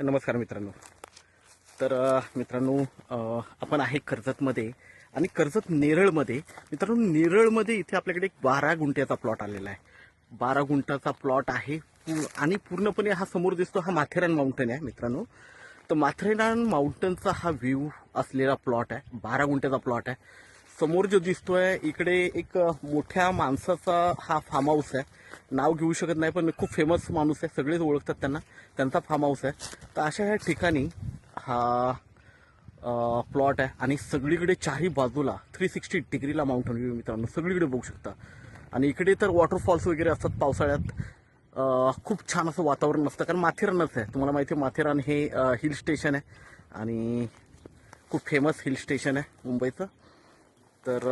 नमस्कार मित्रांनो. तर मित्रांनो, आपण आहे कर्जतमध्ये आणि कर्जत नेरळमध्ये. मित्रांनो, नेरळमध्ये इथे आपल्याकडे एक 12 गुंठ्याचा प्लॉट आलेला आहे. 12 गुंठाचा प्लॉट आहे आणि पूर्णपणे हा समोर दिसतो हा माथेरान माउंटन आहे मित्रांनो. तर माथेरान माउंटनचा हा व्ह्यू असलेला प्लॉट आहे. 12 गुंठ्याचा प्लॉट आहे. समोर जो दिसतोय इकडे एक मोठ्या माणसाचा हा फार्म हाऊस आहे. नाव घेऊ शकत नाही पण खूप फेमस माणूस आहे, सगळेच ओळखतात त्यांना. त्यांचा फार्म हाऊस आहे. तर अशा ह्या ठिकाणी हा प्लॉट आहे आणि सगळीकडे चारही बाजूला 360 डिग्रीला माउंटन व्ह्यू मित्रांनो, सगळीकडे बघू शकता. आणि इकडे तर वॉटरफॉल्स वगैरे असतात पावसाळ्यात. खूप छान असं वातावरण असतं कारण माथेरानच आहे. तुम्हाला माहिती आहे माथेरान हे हिल स्टेशन आहे आणि खूप फेमस हिल स्टेशन आहे मुंबईचं. तर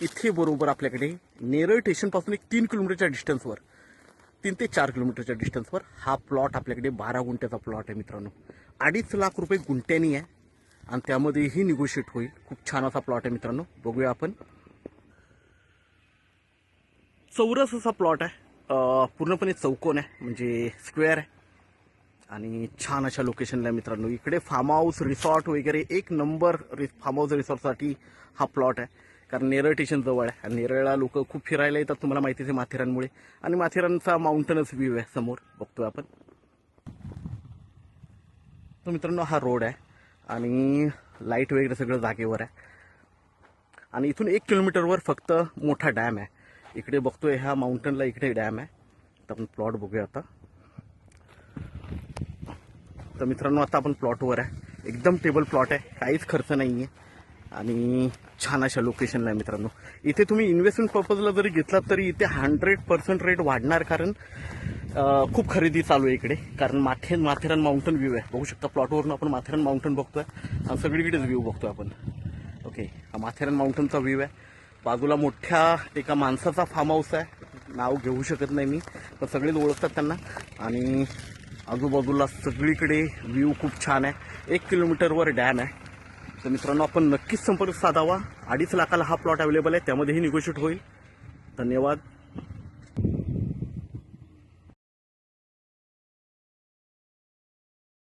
इथे बरोबर आपल्याकडे नेरळ स्टेशनपासून एक 3 किलोमीटरच्या डिस्टन्सवर, 3 ते 4 किलोमीटरच्या डिस्टन्सवर हा प्लॉट आपल्याकडे 12 गुंठ्याचा प्लॉट आहे मित्रांनो. 2.5 लाख रुपये गुंठ्यानी आहे आणि त्यामध्येही निगोशिएट होईल. खूप छान असा प्लॉट आहे मित्रांनो. बघूया आपण. चौरस असा प्लॉट आहे. पूर्णपणे चौकोन आहे, म्हणजे स्क्वेअर आहे आणि छान अशा लोकेशनला आहे मित्रांनो. इकडे फार्म हाऊस रिसॉर्ट वगैरे एक नंबर फार्म हाऊस रिसॉर्टसाठी हा प्लॉट आहे. कारण नेरळ स्टेशन जवळ आहे आणि नेरळला लोक खूप फिरायला येतात, तुम्हाला माहितीच आहे माथेरानमुळे. आणि माथेरानचा माउंटनच व्ह्यू आहे समोर बघतोय आपण. तर मित्रांनो, हा रोड आहे आणि लाईट वगैरे सगळं जागेवर आहे. आणि इथून 1 किलोमीटरवर फक्त मोठा डॅम आहे. इकडे बघतोय ह्या माउंटनला इकडे डॅम आहे. तर आपण प्लॉट बघूया आता. तर मित्रांनो, आता आपण प्लॉटवर आहे. एकदम टेबल प्लॉट आहे, काहीच खर्च नाही आहे आणि छान अशा लोकेशनला आहे मित्रांनो. इथे तुम्ही इन्व्हेस्टमेंट पर्पजला जरी घेतलात तरी इथे 100% रेट वाढणार, कारण खूप खरेदी चालू आहे इकडे. कारण माथेरान माउंटन व्ह्यू आहे, बघू शकता. प्लॉटवरून आपण माथेरान माउंटन बघतोय आणि सगळीकडेच व्ह्यू बघतोय आपण. ओके, हा माथेरान माउंटनचा व्ह्यू आहे. बाजूला मोठ्या एका माणसाचा फार्म हाऊस आहे, नाव घेऊ शकत नाही मी, पण सगळेच ओळखतात त्यांना. आणि आजूबाजूला सगळीकडे व्ह्यू खूप छान आहे. 1 किलोमीटरवर डॅम आहे. तर मित्रांनो, आपण नक्कीच संपर्क साधावा. 2.5 लाखाला हा प्लॉट अवेलेबल आहे, त्यामध्येही निगोशिएट होईल. धन्यवाद.